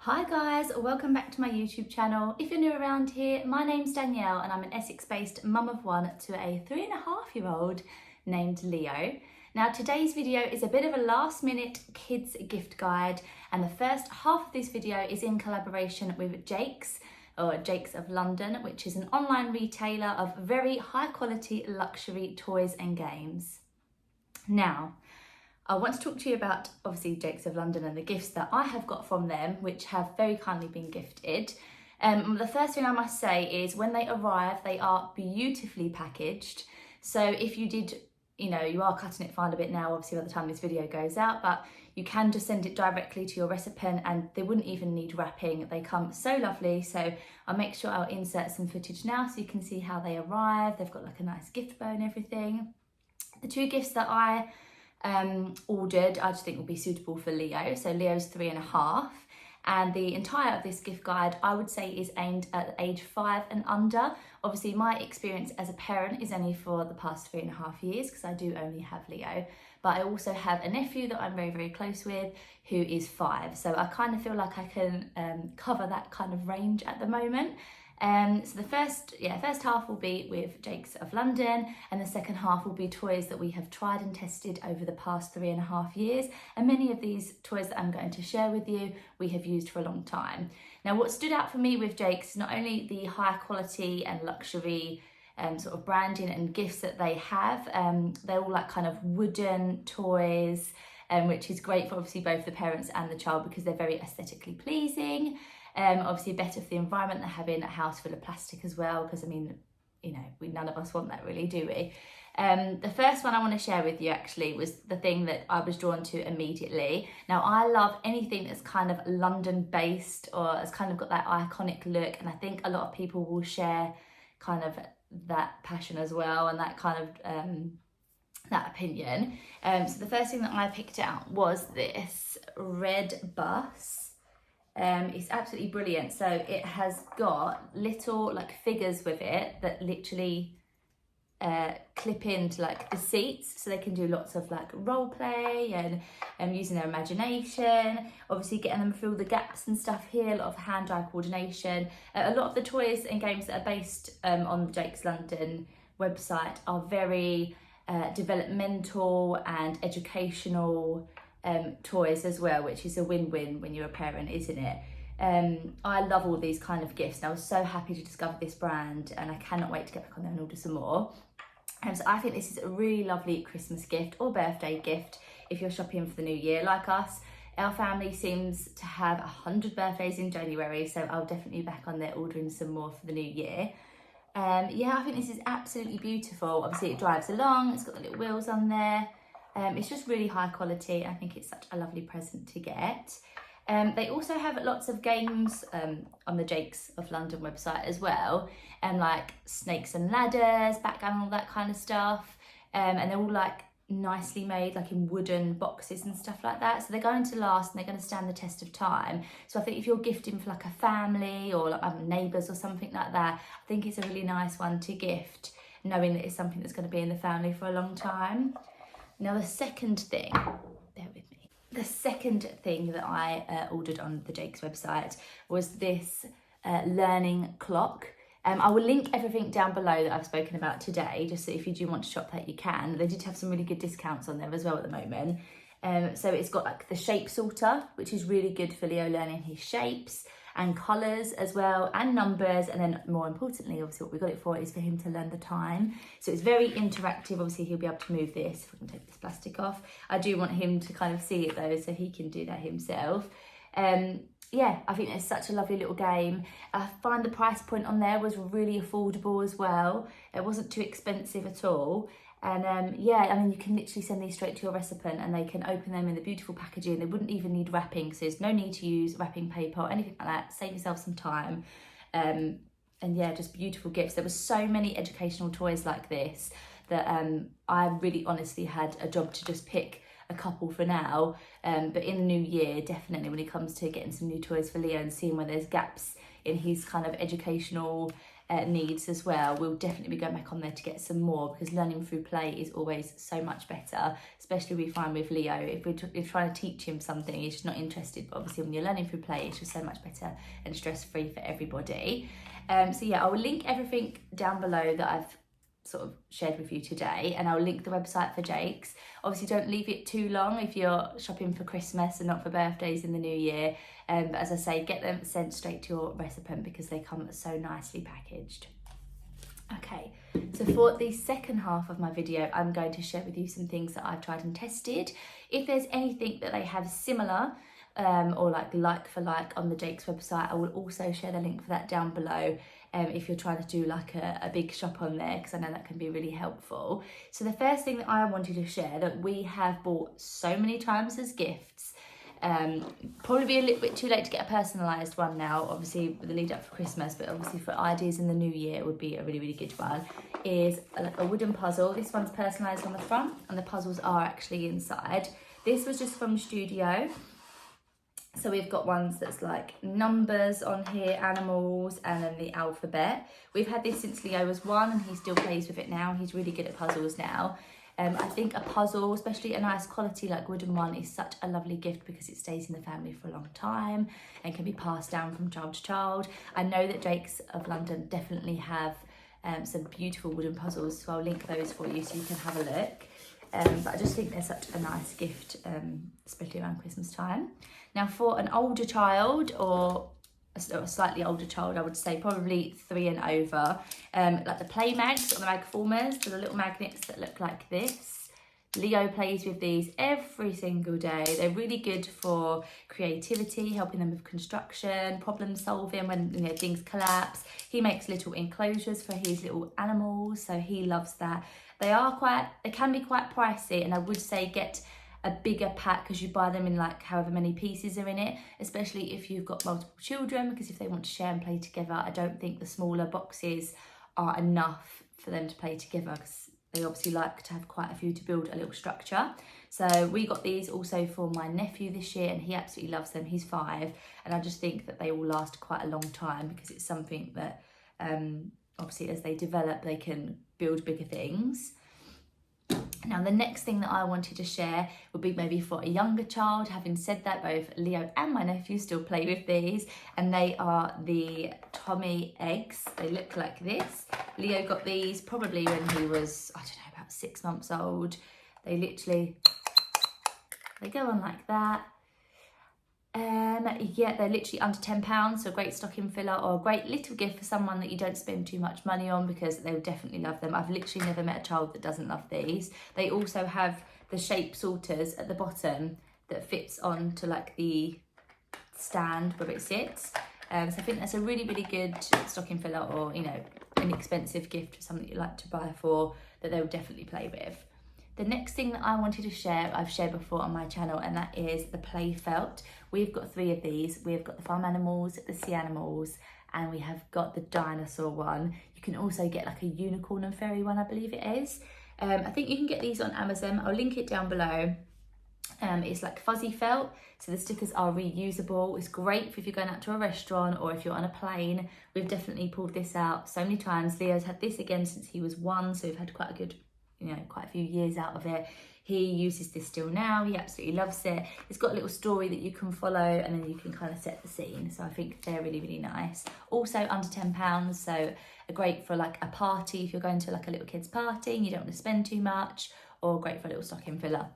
Hi guys, welcome back to my YouTube channel. If you're new around here, my name's Danielle and I'm an Essex-based mum of one to a 3.5-year-old named Leo. Now today's video is a bit of a last-minute kids gift guide, and the first half of this video is in collaboration with Jakks of London, which is an online retailer of very high quality luxury toys and games. Now, I want to talk to you about obviously Jakks of London and the gifts that I have got from them, which have very kindly been gifted. The first thing I must say is when they arrive, they are beautifully packaged. So if you did, you are cutting it fine a bit now, obviously by the time this video goes out, but you can just send it directly to your recipe and they wouldn't even need wrapping. They come so lovely. So I'll make sure I'll insert some footage now so you can see how they arrive. They've got like a nice gift bow and everything. The two gifts that I ordered I just think will be suitable for Leo. So Leo's 3.5, and the entire of this gift guide I would say is aimed at age 5 and under. Obviously my experience as a parent is only for the past 3.5 years because I do only have Leo, but I also have a nephew that I'm very, very close with who is 5. So I kind of feel like I can cover that kind of range at the moment. So the first half will be with Jakks of London, and the second half will be toys that we have tried and tested over the past 3.5 years. And many of these toys that I'm going to share with you, we have used for a long time. Now, what stood out for me with Jakks is not only the high quality and luxury sort of branding and gifts that they have. They're all like kind of wooden toys, which is great for obviously both the parents and the child because they're very aesthetically pleasing. Obviously better for the environment than having a house full of plastic as well, because I mean, none of us want that really, do we? The first one I want to share with you actually was the thing that I was drawn to immediately. Now I love anything that's kind of London based or has kind of got that iconic look, and I think a lot of people will share kind of that passion as well and that kind of that opinion. So the first thing that I picked out was this red bus. It's absolutely brilliant. So it has got little like figures with it that literally clip into like the seats, so they can do lots of like role play and using their imagination, obviously getting them through the gaps and stuff here, a lot of hand-eye coordination. A lot of the toys and games that are based on the Jakks London website are very developmental and educational toys as well, which is a win-win when you're a parent, isn't it? I love all these kind of gifts, and I was so happy to discover this brand, and I cannot wait to get back on there and order some more. So I think this is a really lovely Christmas gift or birthday gift if you're shopping for the new year like us. Our family seems to have 100 birthdays in January, so I'll definitely be back on there ordering some more for the new year. I think this is absolutely beautiful. Obviously it drives along, it's got the little wheels on there. It's just really high quality. I think it's such a lovely present to get. They also have lots of games on the Jakks of London website as well, like snakes and ladders, backgammon, all that kind of stuff. And they're all like nicely made, like in wooden boxes and stuff like that. So they're going to last and they're going to stand the test of time. So I think if you're gifting for like a family or like neighbours or something like that, I think it's a really nice one to gift, knowing that it's something that's going to be in the family for a long time. Now the second thing, bear with me. The second thing that I ordered on the Jakks website was this learning clock. I will link everything down below that I've spoken about today, just so if you do want to shop that you can. They did have some really good discounts on there as well at the moment. So it's got like the shape sorter, which is really good for Leo learning his shapes and colours as well, and numbers, and then more importantly, obviously what we got it for is for him to learn the time. So it's very interactive. Obviously he'll be able to move this. If we can take this plastic off, I do want him to kind of see it though, so he can do that himself. I think it's such a lovely little game. I find the price point on there was really affordable as well. It wasn't too expensive at all. And I mean, you can literally send these straight to your recipient and they can open them in the beautiful packaging. They wouldn't even need wrapping, so there's no need to use wrapping paper or anything like that. Save yourself some time. Just beautiful gifts. There were so many educational toys like this that I really honestly had a job to just pick a couple for now. But in the new year, definitely when it comes to getting some new toys for Leo and seeing where there's gaps in his kind of educational needs as well, we'll definitely be going back on there to get some more, because learning through play is always so much better, especially we find with Leo. If we're trying to teach him something, he's just not interested, but obviously when you're learning through play, it's just so much better and stress-free for everybody. So yeah, I will link everything down below that I've sort of shared with you today, and I'll link the website for Jakes. Obviously don't leave it too long if you're shopping for Christmas and not for birthdays in the new year, but as I say, get them sent straight to your recipient because they come so nicely packaged. Okay, so for the second half of my video, I'm going to share with you some things that I've tried and tested. If there's anything that they have similar or like for like on the Jakes website, I will also share the link for that down below if you're trying to do like a big shop on there, because I know that can be really helpful. So the first thing that I wanted to share that we have bought so many times as gifts, probably be a little bit too late to get a personalised one now, obviously with the lead up for Christmas, but obviously for ideas in the new year it would be a really, really good one, is like a wooden puzzle. This one's personalised on the front and the puzzles are actually inside. This was just from Studio. So we've got ones that's like numbers on here, animals, and then the alphabet. We've had this since Leo was 1 and he still plays with it now. He's really good at puzzles now. I think a puzzle, especially a nice quality like wooden one, is such a lovely gift because it stays in the family for a long time and can be passed down from child to child. I know that Jakks of London definitely have some beautiful wooden puzzles, so I'll link those for you so you can have a look. But I just think they're such a nice gift, especially around Christmas time. Now for an older child, or a slightly older child, I would say probably 3 and over, like the play mags or the mag formers, so the little magnets that look like this. Leo plays with these every single day. They're really good for creativity, helping them with construction, problem solving when things collapse. He makes little enclosures for his little animals, so he loves that. They can be quite pricey, and I would say get a bigger pack because you buy them in like however many pieces are in it, especially if you've got multiple children, because if they want to share and play together, I don't think the smaller boxes are enough for them to play together, because they obviously like to have quite a few to build a little structure. So we got these also for my nephew this year and he absolutely loves them. He's 5, and I just think that they will last quite a long time because it's something that obviously as they develop they can build bigger things. Now the next thing that I wanted to share would be maybe for a younger child. Having said that, both Leo and my nephew still play with these, and they are the Tommy eggs. They look like this. Leo got these probably when he was, I don't know, about 6 months old. They go on like that. Yeah, they're literally under £10, so a great stocking filler or a great little gift for someone that you don't spend too much money on, because they would definitely love them. I've literally never met a child that doesn't love these. They also have the shape sorters at the bottom that fits onto like the stand where it sits. So I think that's a really, really good stocking filler, or inexpensive gift for something you like to buy for that they will definitely play with. The next thing that I wanted to share, I've shared before on my channel, and that is the play felt. We've got 3 of these. We've got the farm animals, the sea animals, and we have got the dinosaur one. You can also get like a unicorn and fairy one, I believe it is. I think you can get these on Amazon. I'll link it down below. It's like fuzzy felt, so the stickers are reusable. It's great if you're going out to a restaurant or if you're on a plane. We've definitely pulled this out so many times. Leo's had this again since he was 1, so we've had quite a few years out of it. He uses this still now. He absolutely loves it. It's got a little story that you can follow, and then you can kind of set the scene. So I think they're really, really nice. Also under £10, so great for like a party if you're going to like a little kid's party and you don't want to spend too much, or great for a little stocking filler.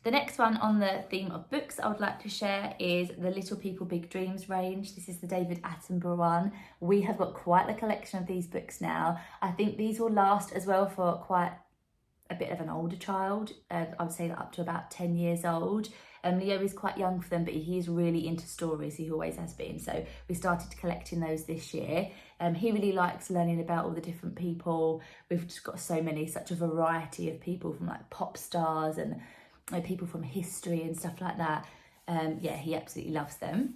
The next one on the theme of books I would like to share is the Little People Big Dreams range. This is the David Attenborough one. We have got quite the collection of these books now. I think these will last as well for quite a bit of an older child. I would say that up to about 10 years old. Leo is quite young for them, but he is really into stories. He always has been. So we started collecting those this year. He really likes learning about all the different people. We've just got such a variety of people, from like pop stars and people from history and stuff like that. Yeah, he absolutely loves them.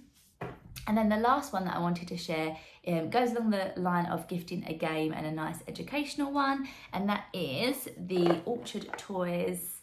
And then the last one that I wanted to share goes along the line of gifting a game and a nice educational one, and that is the Orchard Toys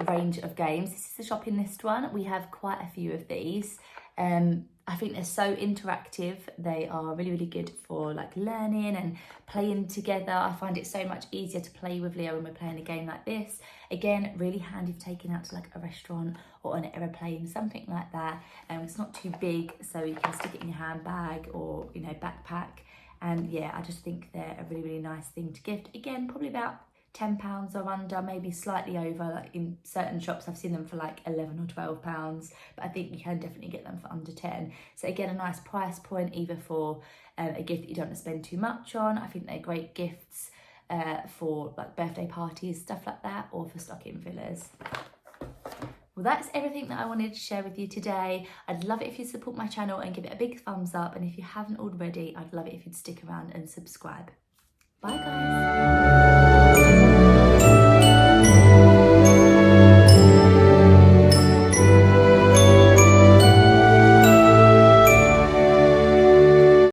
range of games. This is the shopping list one. We have quite a few of these. I think they're so interactive. They are really, really good for like learning and playing together. I find it so much easier to play with Leo when we're playing a game like this. Again, really handy for taking out to like a restaurant or on an aeroplane, something like that. It's not too big, so you can stick it in your handbag or, you know, backpack. And yeah, I just think they're a really, really nice thing to gift. Again, probably about £10 or under, maybe slightly over. Like in certain shops I've seen them for like £11 or £12, but I think you can definitely get them for under 10. So again, a nice price point either for a gift that you don't want to spend too much on. I think they're great gifts for like birthday parties, stuff like that, or for stocking fillers. Well, that's everything that I wanted to share with you today. I'd love it if you support my channel and give it a big thumbs up, and if you haven't already, I'd love it if you'd stick around and subscribe. Bye guys.